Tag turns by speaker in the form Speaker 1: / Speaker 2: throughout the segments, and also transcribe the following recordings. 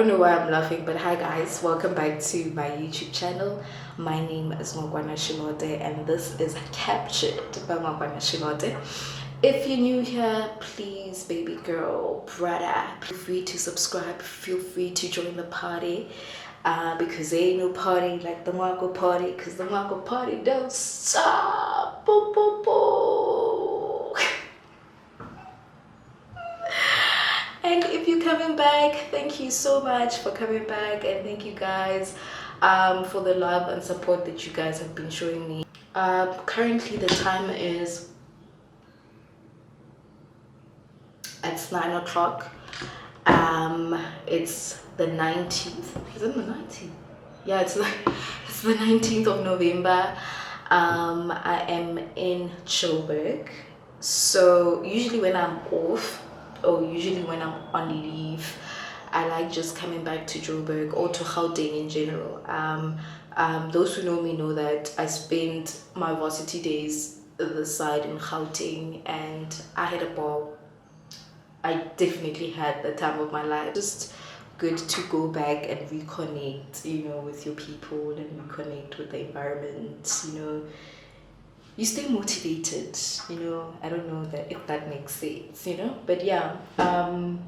Speaker 1: don't know why I'm laughing, but hi guys, welcome back to my YouTube channel. My name is Mokwana Shilote and this is Captured by Mokwana Shilote. If you're new here, please, baby girl, brother, feel free to subscribe, feel free to join the party. Because there ain't no party like the Marco party, because the Marco party don't stop. Boo, boo, boo. And if you're coming back, thank you so much for coming back, and thank you guys for the love and support that you guys have been showing me. Currently the time is it's 9 o'clock. It's the 19th. Is it the 19th? Yeah, it's the 19th of November. I am in Joburg. So usually when I'm off, or usually when I'm on leave, I like just coming back to Joburg or to Gauteng in general. Those who know me know that I spent my varsity days this side in Gauteng, and I had a ball. I definitely had the time of my life. Just good to go back and reconnect, you know, with your people and reconnect with the environment, you know. You stay motivated, you know. I don't know if that makes sense, you know. But yeah, I'm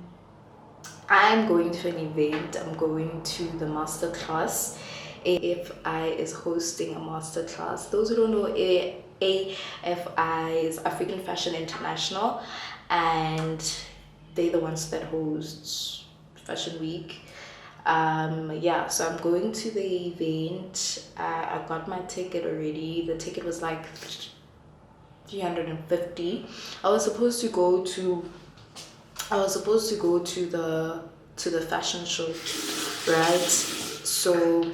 Speaker 1: going to an event. I'm going to the Masterclass. AFI is hosting a Masterclass. Those who don't know, AFI is African Fashion International, and they're the ones that host Fashion Week. Yeah, so I'm going to the event. I got my ticket already. The ticket was like 350. I was supposed to go to the fashion show, right? So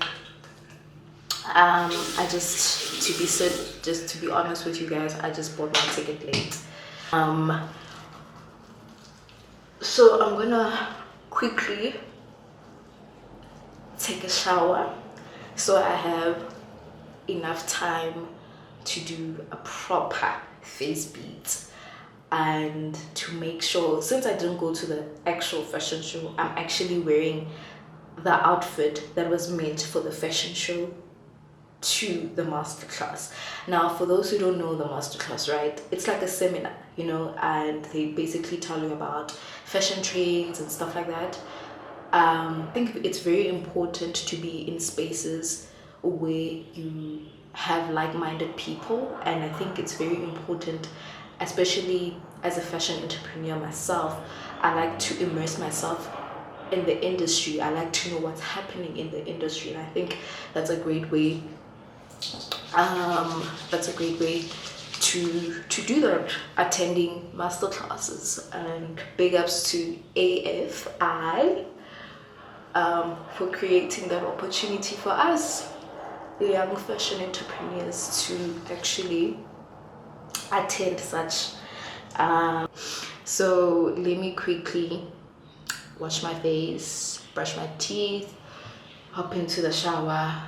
Speaker 1: I just to be honest with you guys, I just bought my ticket late. So I'm gonna quickly take a shower so I have enough time to do a proper face beat, and to make sure, since I didn't go to the actual fashion show, I'm actually wearing the outfit that was meant for the fashion show to the masterclass. Now, for those who don't know the masterclass, right, it's like a seminar, you know, and they basically tell you about fashion trends and stuff like that. I think it's very important to be in spaces where you have like-minded people, and I think it's very important, especially as a fashion entrepreneur myself. I like to immerse myself in the industry. I like to know what's happening in the industry, and I think that's a great way to do that, attending master classes. And big ups to AFI for creating that opportunity for us young fashion entrepreneurs to actually attend such. So let me quickly wash my face, brush my teeth, hop into the shower,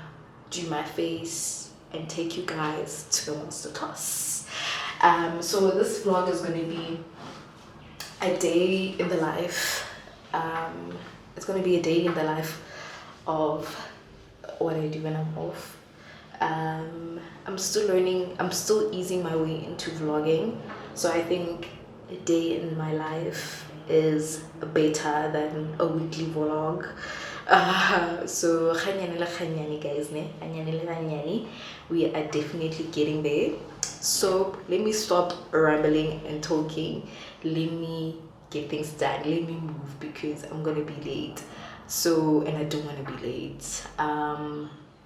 Speaker 1: do my face, and take you guys to the masterclass. So this vlog is going to be a day in the life. It's going to be a day in the life of what I do when I'm off. I'm still learning, I'm still easing my way into vlogging, so I think a day in my life is better than a weekly vlog. So guys, we are definitely getting there. So let me stop rambling and talking. Let me get things done. Let me move, because I'm gonna be late. So, and I don't want to be late.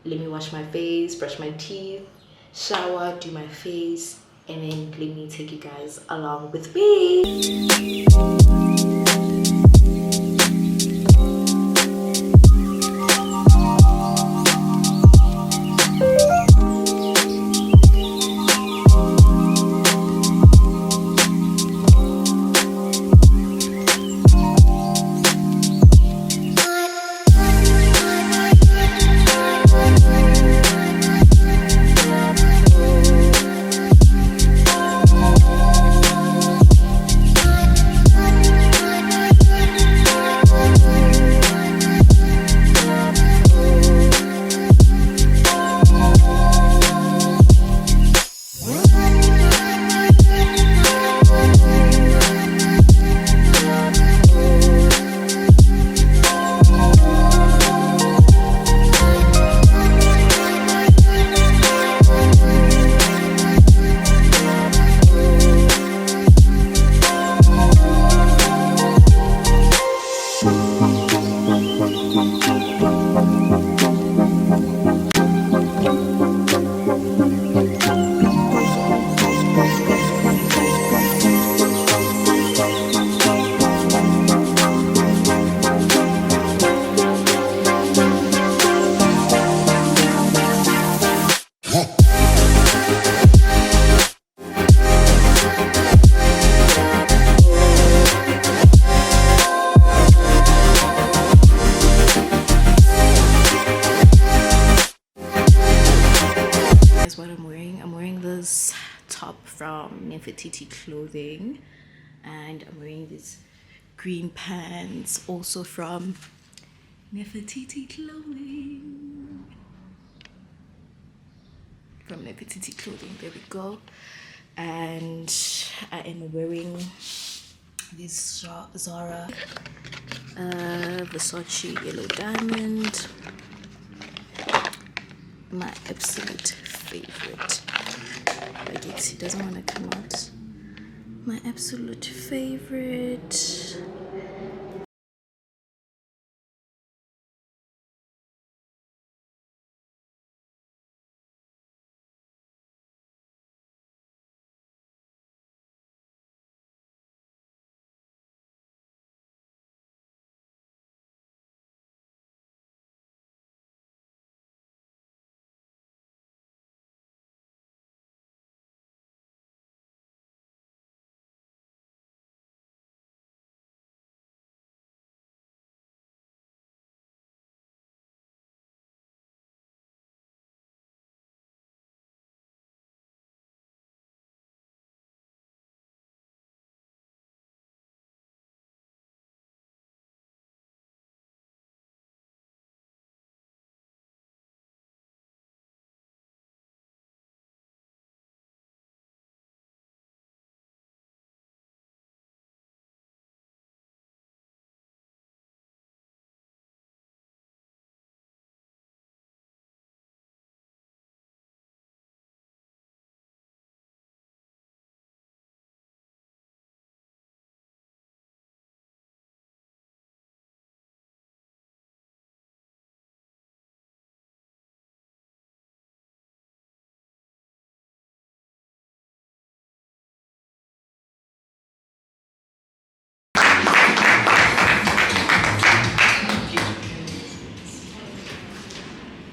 Speaker 1: Let me wash my face, brush my teeth, shower, do my face, and then let me take you guys along with me. Girls top from Nefertiti Clothing, and I'm wearing these green pants also from Nefertiti Clothing. There we go. And I am wearing this Zara Versace yellow diamond, my absolute favorite. Like it doesn't want to come out. My absolute favorite.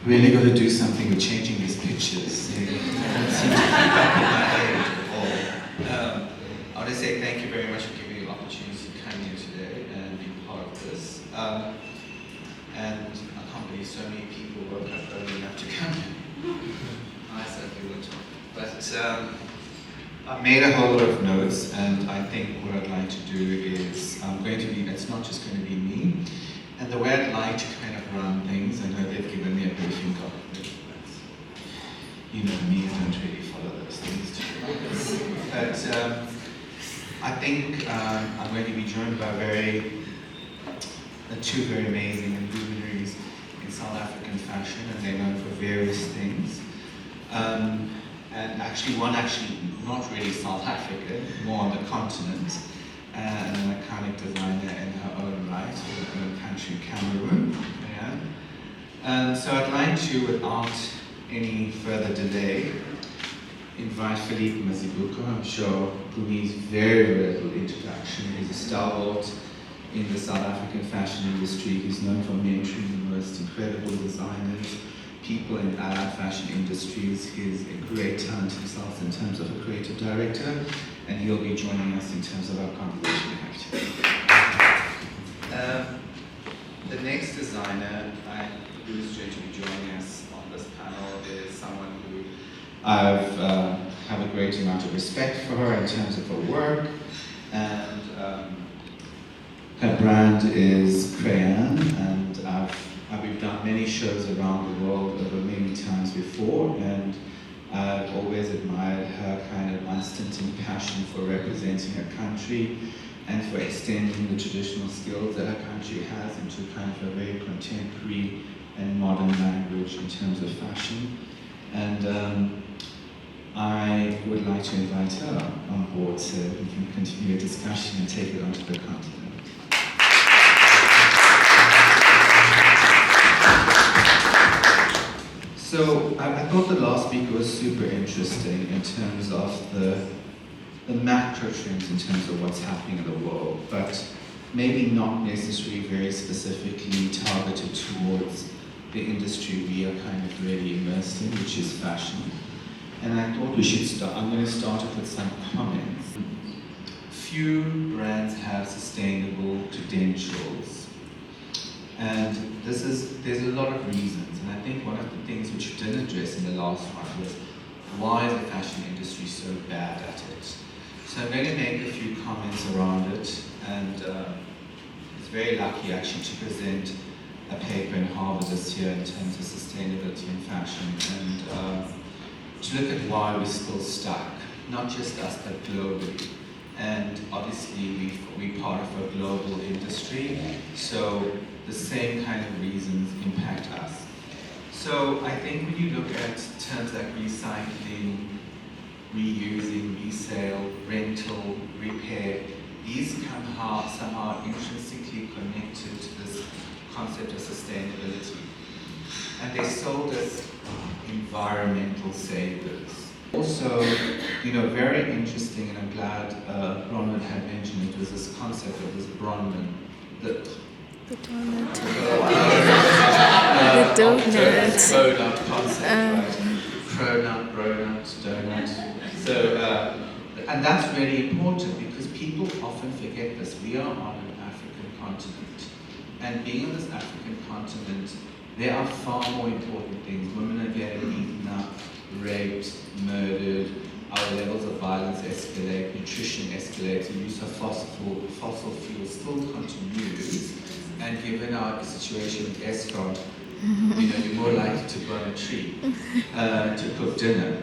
Speaker 2: Really got to do something with changing these pictures. They don't seem to keep up in my head at all. I want to say thank you very much for giving me the opportunity to come here today and be part of this. And I can't believe so many people woke up early enough to come here. I certainly will talk. But I made a whole lot of notes, and I think what I'd like to do is it's not just going to be me. And the way I'd like to kind of run things, I know they've given me a briefing copy, but you know me, I don't really follow those things too much. But I think I'm going to be joined by two very amazing luminaries in South African fashion, and they're known for various things. And one not really South African, more on the continent. And an iconic designer in her own right, in her own country, Cameroon. Yeah. So I'd like to, without any further delay, invite Philippe Mazibuko. I'm sure who needs very little introduction. He's a stalwart in the South African fashion industry. He's known for mentoring the most incredible designers, people in allied fashion industries. He's a great talent himself in terms of a creative director, and he'll be joining us in terms of our conversation activity. The next designer who's going to be joining us on this panel is someone who I have a great amount of respect for her in terms of her work, and her brand is Crayon, and we've done many shows around the world over many times before, and I've always admired her kind of unstinted passion for representing her country and for extending the traditional skills that her country has into kind of a very contemporary and modern language in terms of fashion. And I would like to invite her on board so we can continue a discussion and take it onto the continent. So I thought the last speaker was super interesting in terms of the macro trends in terms of what's happening in the world, but maybe not necessarily very specifically targeted towards the industry we are kind of really immersed in, which is fashion. And I thought we should start. I'm going to start off with some comments. Few brands have sustainable credentials. And there's a lot of reasons, and I think one of the things which you didn't address in the last one was why is the fashion industry so bad at it? So I'm going to make a few comments around it, and it's very lucky actually to present a paper in Harvard this year in terms of sustainability in fashion, and to look at why we're still stuck, not just us but globally. And obviously we're part of a global industry, so the same kind of reasons impact us. So I think when you look at terms like recycling, reusing, resale, rental, repair, these come somehow intrinsically connected to this concept of sustainability. And they sold as environmental savers. Also, very interesting, and I'm glad Bronwyn had mentioned it, was this concept of this Bronwyn. The donut. The donut. Donut concept, right? Cronut, bronut, donut. So, and that's really important because people often forget this. We are on an African continent. And being on this African continent, there are far more important things. Women are getting eaten up, raped, murdered, our levels of violence escalate, nutrition escalates, the use of fossil fuels still continues, and given our situation with Eskom, you're more likely to burn a tree to cook dinner.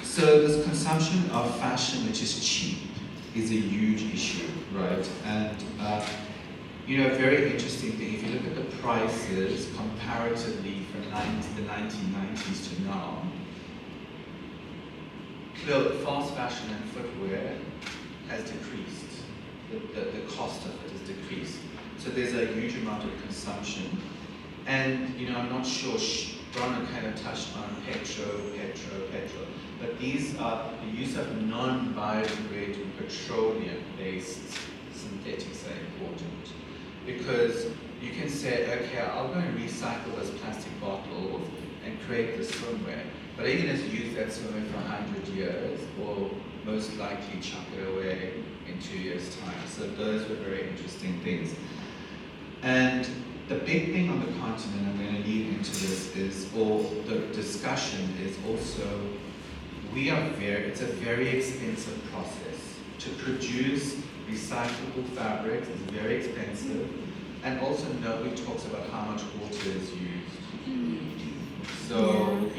Speaker 2: So this consumption of fashion which is cheap is a huge issue, right? And a very interesting thing, if you look at the prices comparatively from the 1990s to now, fast fashion and footwear has decreased. The cost of it has decreased. So there's a huge amount of consumption. And, I'm not sure, Bronna kind of touched on petrol. But these are the use of non-biodegradable petroleum-based synthetics are important. Because you can say, okay, I'll go and recycle those plastic bottles and create this swimwear. But are you going to use that swimwear for 100 years, or most likely chuck it away in 2 years' time? So those were very interesting things. And the big thing on the continent, I'm going to lead into this, the discussion is also, it's a very expensive process. To produce recyclable fabrics is very expensive, and also nobody talks about how much water is used. So,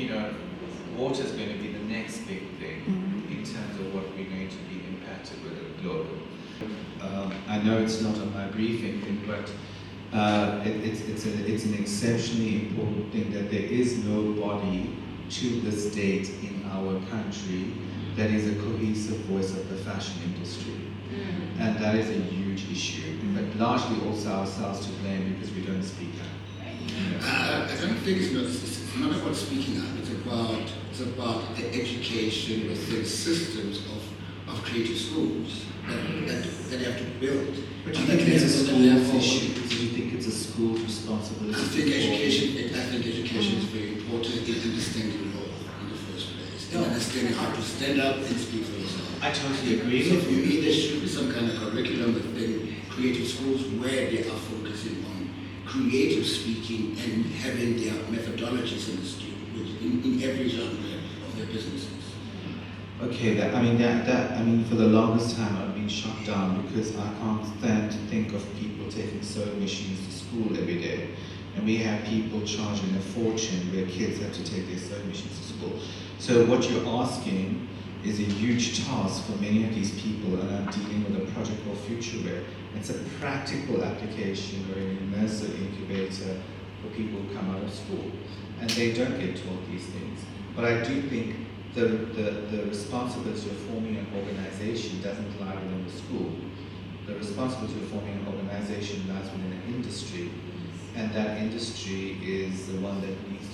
Speaker 2: water is going to be the next big thing in terms of what we're going to be impacted with globally. I know it's not on my briefing thing, but it's an exceptionally important thing that there is no body to this date in our country that is a cohesive voice of the fashion industry. And that is a huge issue, but largely also ourselves to blame because we don't speak up.
Speaker 3: I don't think it's not about speaking up, it's about the education within systems of creative schools that have to build.
Speaker 2: But do you think it's a school's issue? Do you think it's a school's responsibility?
Speaker 3: I think education is very important in understanding law in the first place, in understanding how to stand up and speak for yourself.
Speaker 2: I totally agree
Speaker 3: So
Speaker 2: with
Speaker 3: for
Speaker 2: you.
Speaker 3: me, there should be some kind of curriculum within creative schools where they are focusing on creative speaking and having their methodologies understood in every genre of their businesses.
Speaker 2: Okay, for the longest time I've been shut down because I can't stand to think of people taking sewing machines to school every day. And we have people charging a fortune where kids have to take their sewing machines to school. So what you're asking is a huge task for many of these people, and I'm dealing with a project called Futurewear. It's a practical application or an immersive incubator for people who come out of school. And they don't get taught these things. But I do think the responsibility of forming an organization doesn't lie within the school. The responsibility of forming an organization lies within an industry. And that industry is the one that needs,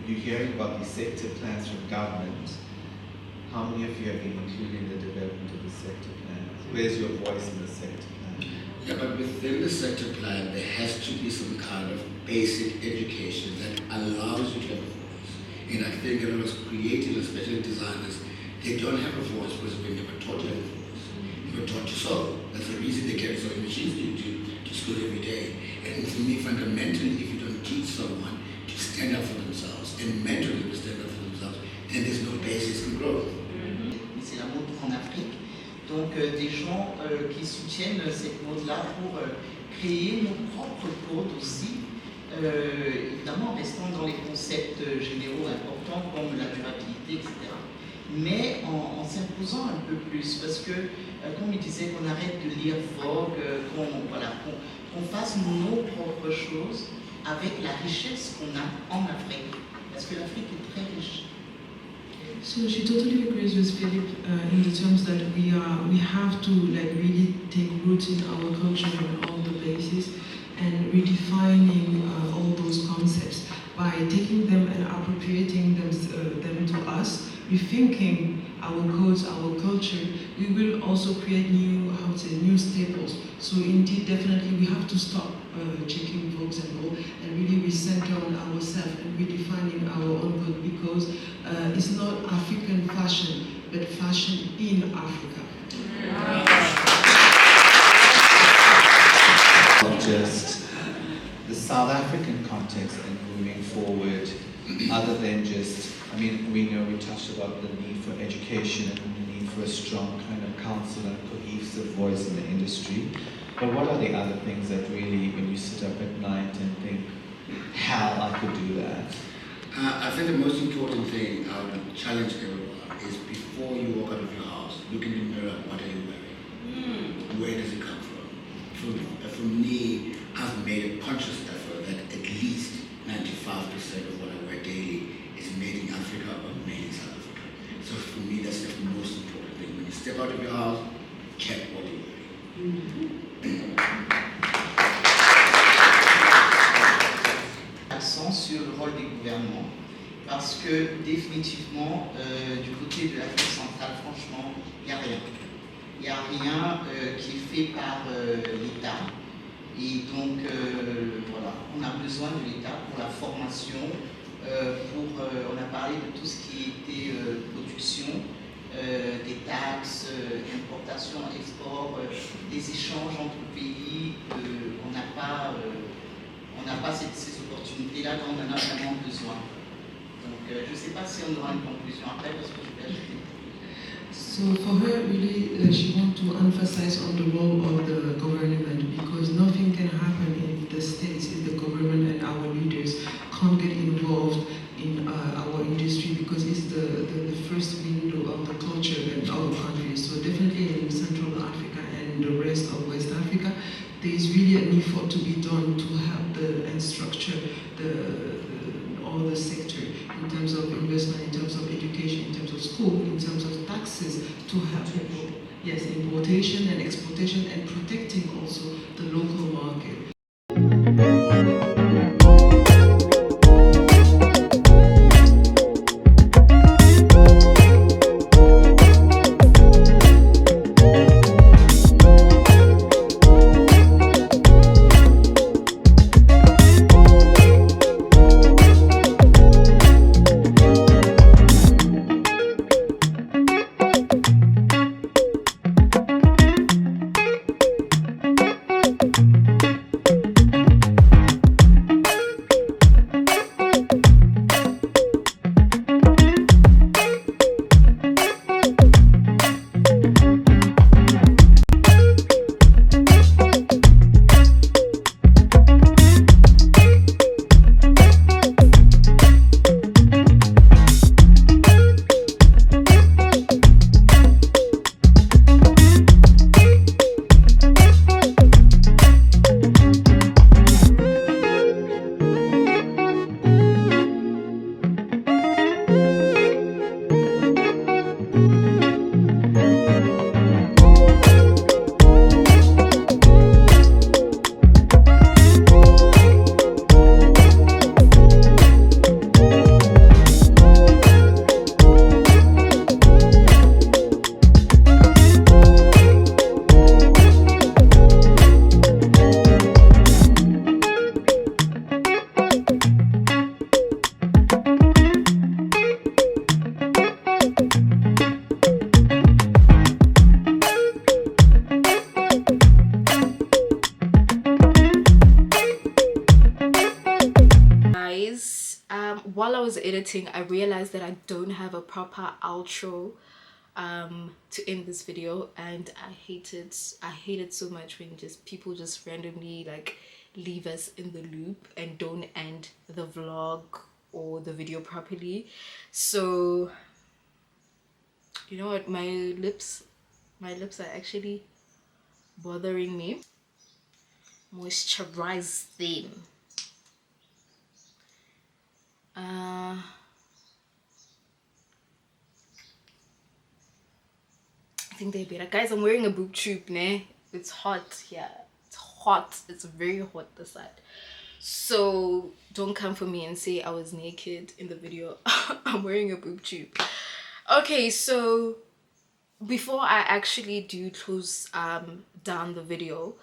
Speaker 2: you're hearing about these sector plans from government. How many of you have been included in the development of the sector plan? Where's your voice in the sector plan?
Speaker 3: Yeah, but within the sector plan, there has to be some kind of basic education that allows you to have a voice. And I think a lot of creative, especially designers, they don't have a voice because they were never taught to have a voice. They were taught to sew. That's the reason they carry sewing machines to school every day. And for me, fundamentally, if you don't teach someone to stand up for themselves and mentor them to stand up for themselves, then there's no basis in growth.
Speaker 4: donc des gens qui soutiennent cette mode-là pour créer nos propres codes aussi, évidemment en restant dans les concepts généraux importants comme la durabilité, etc. Mais en s'imposant un peu plus, parce que, comme il disait, qu'on arrête de lire Vogue, qu'on fasse nos propres choses avec la richesse qu'on a en Afrique, parce que l'Afrique est très riche.
Speaker 5: So she totally agrees with Philip in the terms that we have to really take roots in our culture on all the bases and redefining all those concepts by taking them and appropriating them to us, rethinking our codes, our culture. We will also create new staples. So indeed, definitely, we have to stop checking Vogues and all, and really recenter on ourselves and redefining our own code, because it's not African fashion, but fashion in Africa.
Speaker 2: Not just the South African context and moving forward, other than just, I mean, we know we touched about the need for education and the need for a strong kind of council and cohesive voice in the industry. But what are the other things that really, when you sit up at night and think, how I could do that?
Speaker 3: I think the most important thing I would challenge everyone is, before you walk out of your house, look in the mirror, what are you wearing? Where does it come from? For me, I've made a conscious effort that at least 95% of what I wear daily is made in Africa or made in South Africa. So for me, that's the most important thing. When you step out of your house, check what you're wearing.
Speaker 4: Accent sur le rôle des gouvernements, parce que définitivement, du côté de l'Afrique centrale, franchement, il n'y a rien. Il n'y a rien qui est fait par l'État. Et donc, voilà, on a besoin de l'État pour la formation, on a parlé de tout ce qui était production, des taxes, importation, export, des échanges entre pays. On n'a pas ces opportunités-là dont on en a vraiment besoin. Donc, je ne sais pas si on aura une conclusion après, parce que je vais ajouter.
Speaker 5: So for her, really, she wants to emphasize on the role of the government, because nothing can happen in the States if the government and our leaders can't get involved in our industry, because it's the first window of the culture in our countries. So definitely in Central Africa and the rest of West Africa, there is really an effort to be done to help and structure all the sector in terms of investment, in terms of education, in terms of school, in terms of taxes, to help people, yes, importation and exportation, and protecting also the local market.
Speaker 1: While I was editing, I realized that I don't have a proper outro to end this video, and I hate it so much when just people just randomly like leave us in the loop and don't end the vlog or the video properly. So you know what, my lips are actually bothering me. Moisturize them. I think they're better. Guys, I'm wearing a boob tube, ne? It's hot here. It's hot. It's very hot this side. So don't come for me and say I was naked in the video. I'm wearing a boob tube. Okay, so before I actually do close down the video,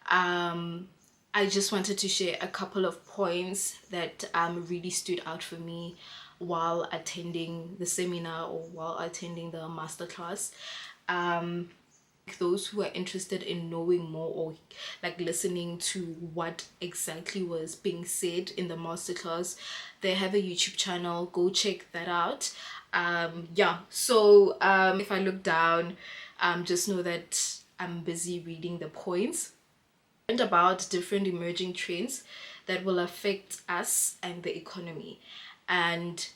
Speaker 1: I just wanted to share a couple of points that really stood out for me while attending the seminar or while attending the masterclass. Those who are interested in knowing more or like listening to what exactly was being said in the masterclass, they have a YouTube channel. Go check that out. Yeah, so if I look down, just know that I'm busy reading the points and about different emerging trends that will affect us and the economy. And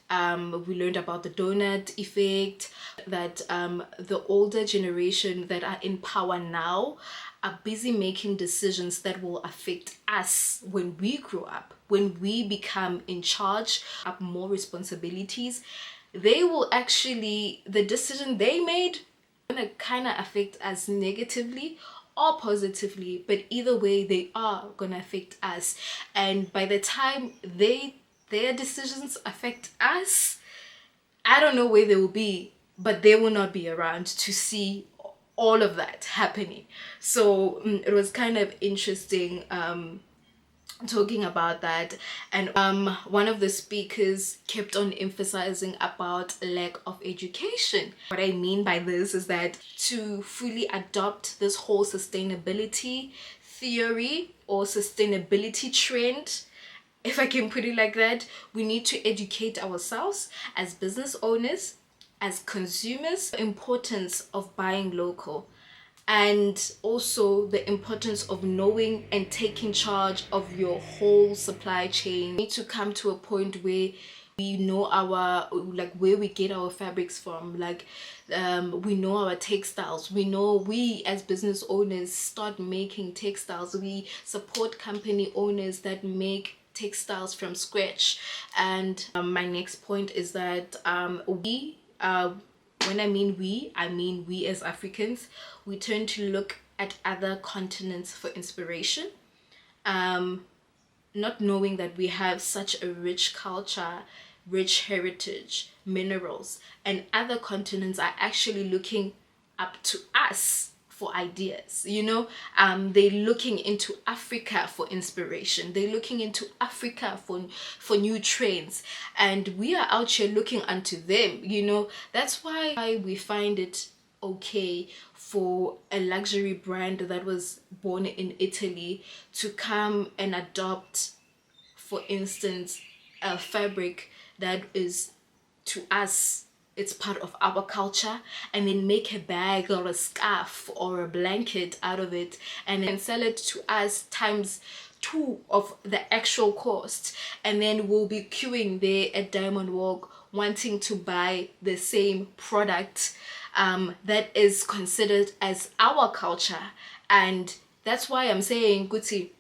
Speaker 1: we learned about the donut effect, that the older generation that are in power now are busy making decisions that will affect us when we grow up, when we become in charge, have more responsibilities. They will actually, the decision they made gonna kind of affect us negatively or positively, but either way they are gonna affect us. And by the time their decisions affect us, I don't know where they will be, but they will not be around to see all of that happening. So it was kind of interesting talking about that. And one of the speakers kept on emphasizing about lack of education. What I mean by this is that to fully adopt this whole sustainability theory or sustainability trend, if I can put it like that, we need to educate ourselves as business owners, as consumers, the importance of buying local, and also the importance of knowing and taking charge of your whole supply chain. We need to come to a point where we know our, like, where we get our fabrics from, like we know our textiles. We know, we as business owners start making textiles. We support company owners that make textiles from scratch. And my next point is that when I mean we as Africans, we turn to look at other continents for inspiration, not knowing that we have such a rich culture, rich heritage, minerals, and other continents are actually looking up to us for ideas. You know, they're looking into Africa for inspiration. They're looking into Africa for new trends, and we are out here looking unto them. You know, that's why we find it okay for a luxury brand that was born in Italy to come and adopt, for instance, a fabric that is, to us, it's part of our culture, and then make a bag or a scarf or a blanket out of it and then sell it to us times 2 of the actual cost, and then we'll be queuing there at Diamond Walk wanting to buy the same product that is considered as our culture. And that's why I'm saying, Guti,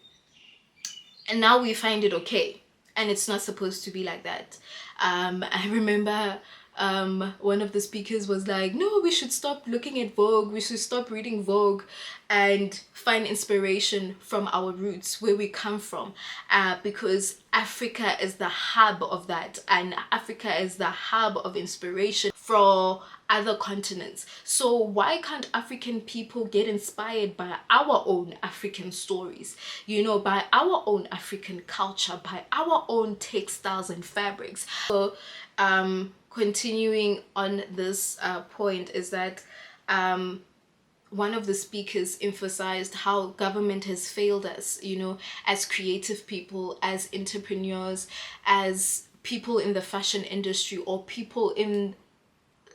Speaker 1: and now we find it okay, and it's not supposed to be like that. I remember one of the speakers was like, no, we should stop looking at Vogue, we should stop reading Vogue and find inspiration from our roots, where we come from, because Africa is the hub of that, and Africa is the hub of inspiration for other continents. So why can't African people get inspired by our own African stories, you know, by our own African culture, by our own textiles and fabrics? So continuing on this point is that one of the speakers emphasized how government has failed us, you know, as creative people, as entrepreneurs, as people in the fashion industry, or people in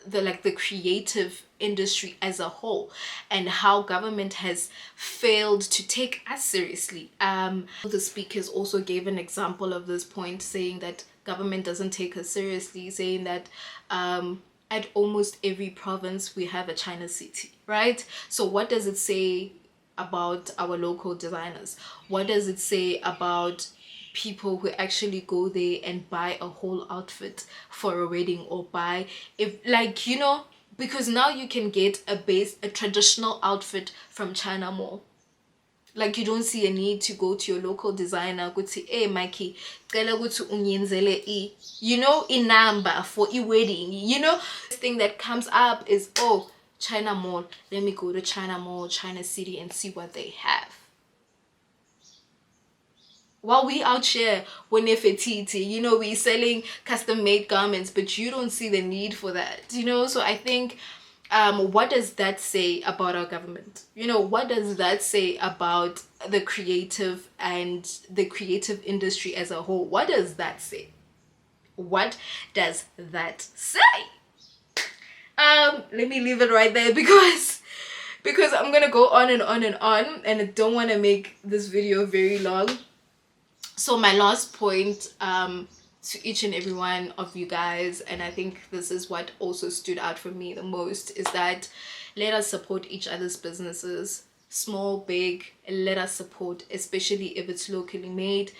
Speaker 1: the creative industry as a whole, and how government has failed to take us seriously. The speakers also gave an example of this point, saying that government doesn't take us seriously, saying that at almost every province we have a China city, right? So what does it say about our local designers? What does it say about people who actually go there and buy a whole outfit for a wedding, or buy, if like, you know, because now you can get a traditional outfit from China Mall. Like, you don't see a need to go to your local designer, go to, hey Mikey, go to unyenzele e, you know, in number for a wedding, you know. This thing that comes up is, oh, China Mall, let me go to China Mall, China City, and see what they have. While we out here, when you know, we selling custom made garments, but you don't see the need for that, you know. So I think, what does that say about our government? You know, what does that say about the creative and the creative industry as a whole? What does that say? What does that say? Let me leave it right there, because I'm gonna go on and on and on, and I don't want to make this video very long. So my last point to each and every one of you guys, and I think this is what also stood out for me the most, is that let us support each other's businesses, small, big. Let us support, especially if it's locally made.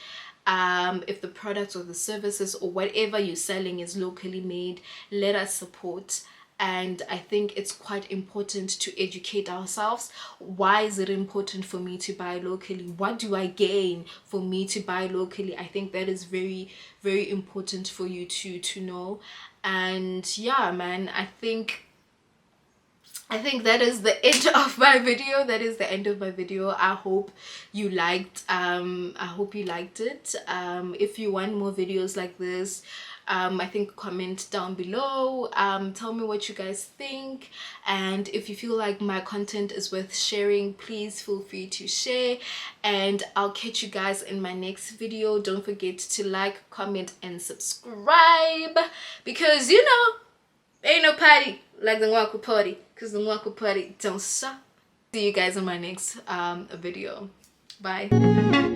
Speaker 1: If the products or the services or whatever you're selling is locally made, let us support. And I think it's quite important to educate ourselves. Why is it important for me to buy locally? What do I gain for me to buy locally? I think that is very, very important for you to know. And yeah, man, I think that is the end of my video. That is the end of my video. I hope you liked it. If you want more videos like this, I think comment down below. Tell me what you guys think, and if you feel like my content is worth sharing, please feel free to share, and I'll catch you guys in my next video. Don't forget to like, comment, and subscribe, because you know, ain't no party like the Nwaku party, because the Nwaku party don't stop. See you guys in my next video. Bye.